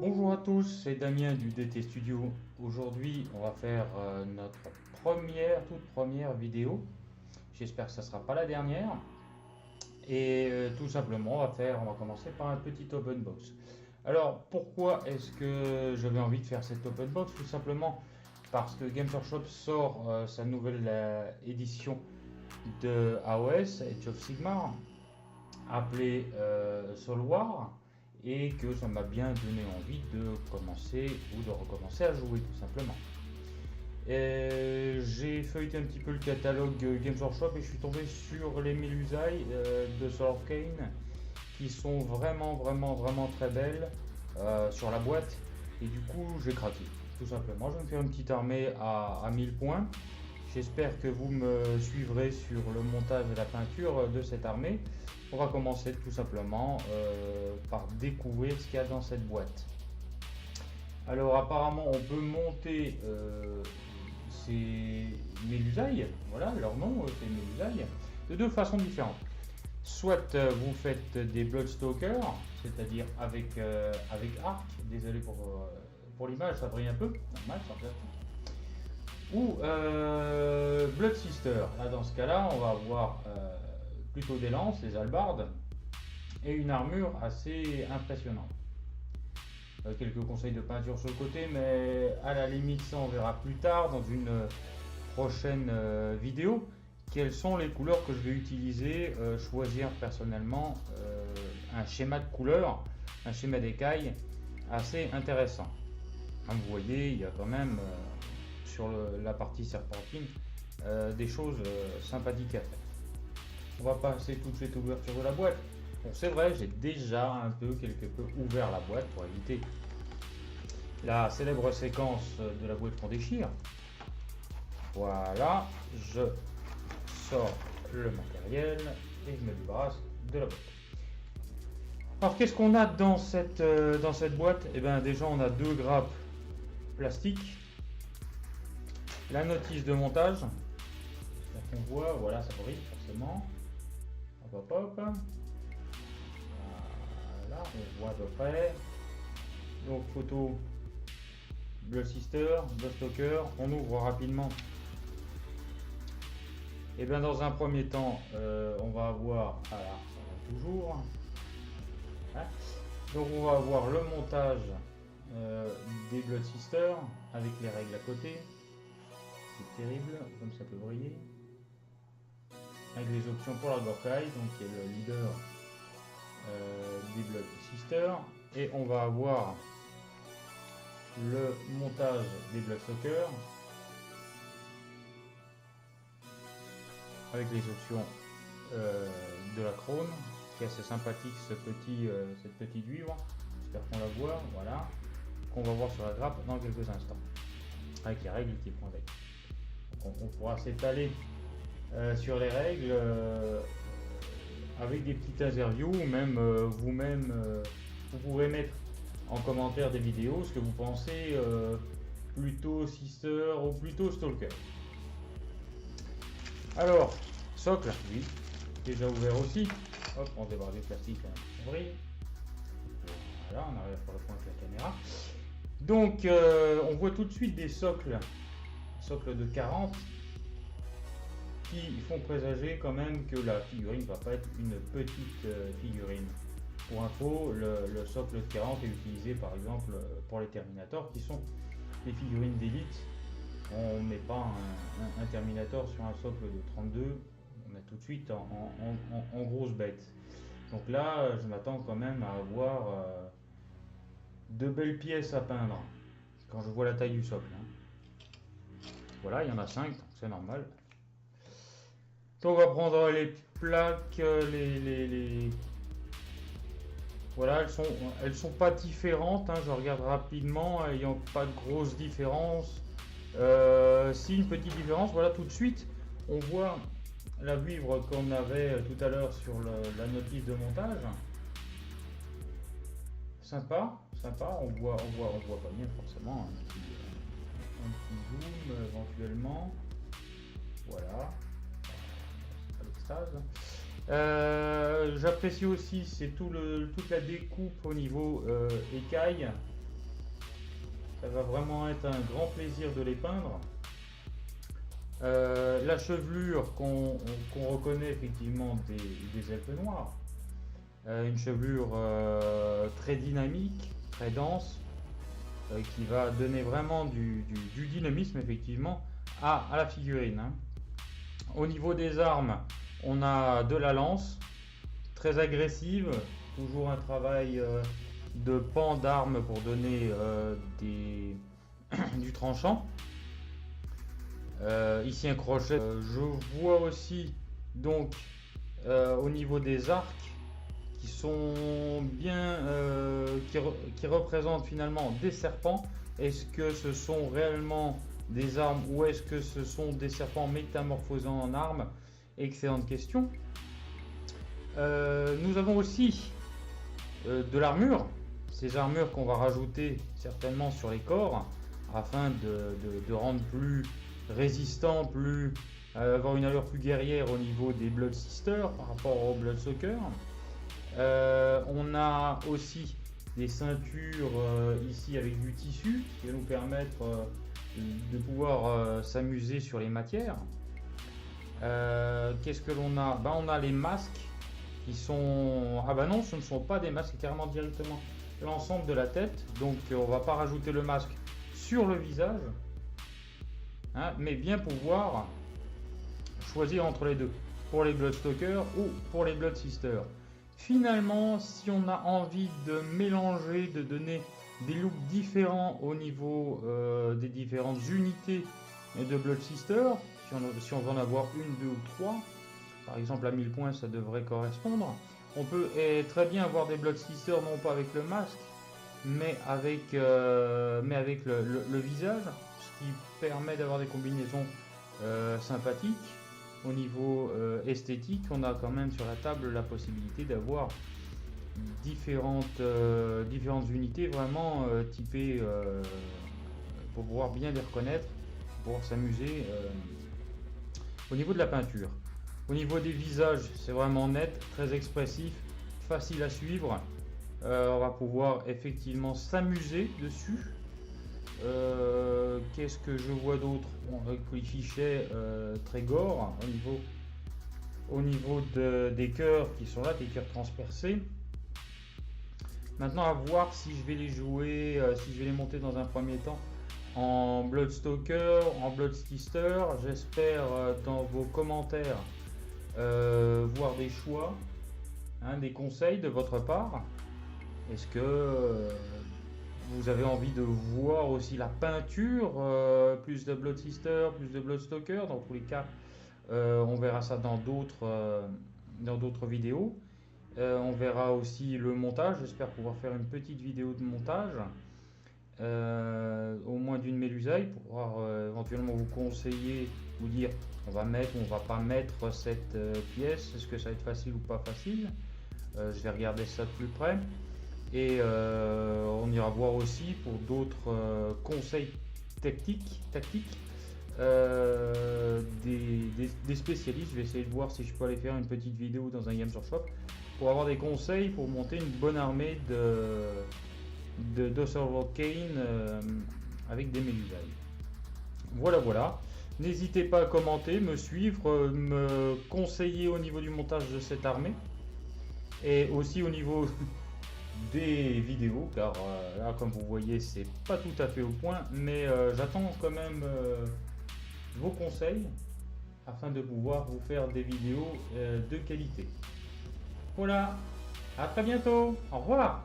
Bonjour à tous, c'est Damien du DT Studio. Aujourd'hui, on va faire notre toute première vidéo. J'espère que ça ne sera pas la dernière. Et tout simplement, on va commencer par un petit open box. Alors, pourquoi est-ce que j'avais envie de faire cet open box? Tout simplement parce que Games Workshop sort sa nouvelle édition de AOS, Age of Sigmar, appelée Soul War, et que ça m'a bien donné envie de commencer ou de recommencer à jouer tout simplement. J'ai feuilleté un petit peu le catalogue Games Workshop et je suis tombé sur les Melusai de Sword of Kane qui sont vraiment très belles sur la boîte, et du coup j'ai craqué tout simplement. Je vais me faire une petite armée à 1000 points. J'espère que vous me suivrez sur le montage et la peinture de cette armée. On va commencer tout simplement par découvrir ce qu'il y a dans cette boîte. Alors apparemment on peut monter ces Melusai, voilà leur nom, c'est Melusai, de deux façons différentes. Soit vous faites des Bloodstalkers, c'est-à-dire avec arc, désolé pour l'image, ça brille un peu, normal, ça brille. Ou Blood Sister. Là, dans ce cas-là, on va avoir plutôt des lances, des hallebardes, et une armure assez impressionnante. Quelques conseils de peinture sur le côté, mais à la limite, ça on verra plus tard dans une prochaine vidéo. Quelles sont les couleurs que je vais utiliser, choisir personnellement un schéma de couleurs, un schéma d'écailles assez intéressant. Comme vous voyez, il y a quand même sur la partie serpentine des choses sympathiques à faire. On va passer tout de suite à l'ouverture de la boîte. Bon, c'est vrai, j'ai déjà quelque peu ouvert la boîte pour éviter la célèbre séquence de la boîte qu'on déchire. Voilà, je sors le matériel et je me débarrasse de la boîte. Alors qu'est-ce qu'on a dans cette boîte? Eh bien déjà on a deux grappes plastiques, la notice de montage, là qu'on voit, voilà, ça brille forcément. Hop. Voilà, on voit à peu près. Donc photo Blood Sister, Bloodstalker. On ouvre rapidement. Et bien dans un premier temps, on va avoir, voilà, ça va toujours. Hein, donc on va avoir le montage des Blood Sister avec les règles à côté. C'est terrible, comme ça peut briller. Avec les options pour la Gorkai, donc qui est le leader des Blood Sister. Et on va avoir le montage des Bloodstalkers avec les options de la Krone, qui est assez sympathique, cette petite vivre. J'espère qu'on la voit, voilà. Qu'on va voir sur la grappe dans quelques instants. Avec les règles qui vont avec. Donc on pourra s'étaler sur les règles avec des petites interviews, ou même vous-même, vous pourrez mettre en commentaire des vidéos ce que vous pensez, plutôt Sister ou plutôt Stalker. Alors, socle, oui, déjà ouvert aussi. Hop, on débarque du plastique, on brille. Voilà, on arrive pour le point avec la caméra. Donc, on voit tout de suite des socles de 40, qui font présager quand même que la figurine ne va pas être une petite figurine. Pour info, le socle de 40 est utilisé par exemple pour les Terminators, qui sont des figurines d'élite. On ne met pas un Terminator sur un socle de 32, on met tout de suite en grosse bête. Donc là, je m'attends quand même à avoir de belles pièces à peindre, quand je vois la taille du socle. Voilà, il y en a 5, c'est normal. Donc on va prendre les plaques, voilà, elles sont pas différentes, je regarde rapidement, il n'y a pas de grosse différence. Si, une petite différence, voilà, tout de suite on voit la vivre qu'on avait tout à l'heure sur la notice de montage. Sympa, on voit pas bien forcément, un petit zoom éventuellement, voilà. J'apprécie aussi, c'est toute la découpe au niveau écaille, Ça va vraiment être un grand plaisir de les peindre. La chevelure qu'on reconnaît effectivement des elfes noirs. Une chevelure très dynamique, très dense, qui va donner vraiment du dynamisme effectivement à la figurine. Hein. Au niveau des armes, on a de la lance, très agressive, toujours un travail de pan d'armes pour donner du tranchant. Ici un crochet. Je vois aussi donc au niveau des arcs qui sont bien, qui représentent finalement des serpents. Est-ce que ce sont réellement des armes ou est-ce que ce sont des serpents métamorphosés en armes? Excellente question. Nous avons aussi de l'armure, ces armures qu'on va rajouter certainement sur les corps afin de rendre plus résistant, avoir une allure plus guerrière au niveau des Blood Sisters par rapport aux Bloodsuckers. On a aussi des ceintures ici avec du tissu qui va nous permettre de pouvoir s'amuser sur les matières. Qu'est-ce que l'on a? On a les masques qui sont... Ah bah non, ce ne sont pas des masques, c'est carrément directement l'ensemble de la tête. Donc on va pas rajouter le masque sur le visage, hein, mais bien pouvoir choisir entre les deux, pour les Bloodstalkers ou pour les Blood Sisters. Finalement, si on a envie de mélanger, de donner des looks différents au niveau des différentes unités de Blood Sisters, si on veut en avoir une, deux ou trois, par exemple à 1000 points ça devrait correspondre, on peut très bien avoir des Blood Sisters non pas avec le masque, mais avec le visage, ce qui permet d'avoir des combinaisons sympathiques. Au niveau esthétique, on a quand même sur la table la possibilité d'avoir différentes unités vraiment typées pour pouvoir bien les reconnaître, pour pouvoir s'amuser. Au niveau de la peinture, au niveau des visages, c'est vraiment net, très expressif, facile à suivre. On va pouvoir effectivement s'amuser dessus. Qu'est-ce que je vois d'autre? Avec les fichets très gore au niveau des cœurs qui sont là, des cœurs transpercés. Maintenant à voir si je vais les jouer, si je vais les monter dans un premier temps en Bloodstalker, en Bloodsister. J'espère dans vos commentaires voir des choix, hein, des conseils de votre part. Est-ce que vous avez envie de voir aussi la peinture, plus de Blood Sister, plus de Bloodstalker? Dans tous les cas, on verra ça dans d'autres vidéos. On verra aussi le montage. J'espère pouvoir faire une petite vidéo de montage, au moins d'une mélusaille, pour pouvoir éventuellement vous conseiller, vous dire on va mettre ou on va pas mettre cette pièce. Est-ce que ça va être facile ou pas facile? Je vais regarder ça de plus près. Et on ira voir aussi pour d'autres conseils tactiques des spécialistes. Je vais essayer de voir si je peux aller faire une petite vidéo dans un Games Workshop pour avoir des conseils pour monter une bonne armée de Dothraki Khaine avec des mélusailles. Voilà. N'hésitez pas à commenter, me suivre, me conseiller au niveau du montage de cette armée et aussi au niveau des vidéos, car là comme vous voyez c'est pas tout à fait au point, mais j'attends quand même vos conseils afin de pouvoir vous faire des vidéos de qualité. Voilà, à très bientôt, au revoir.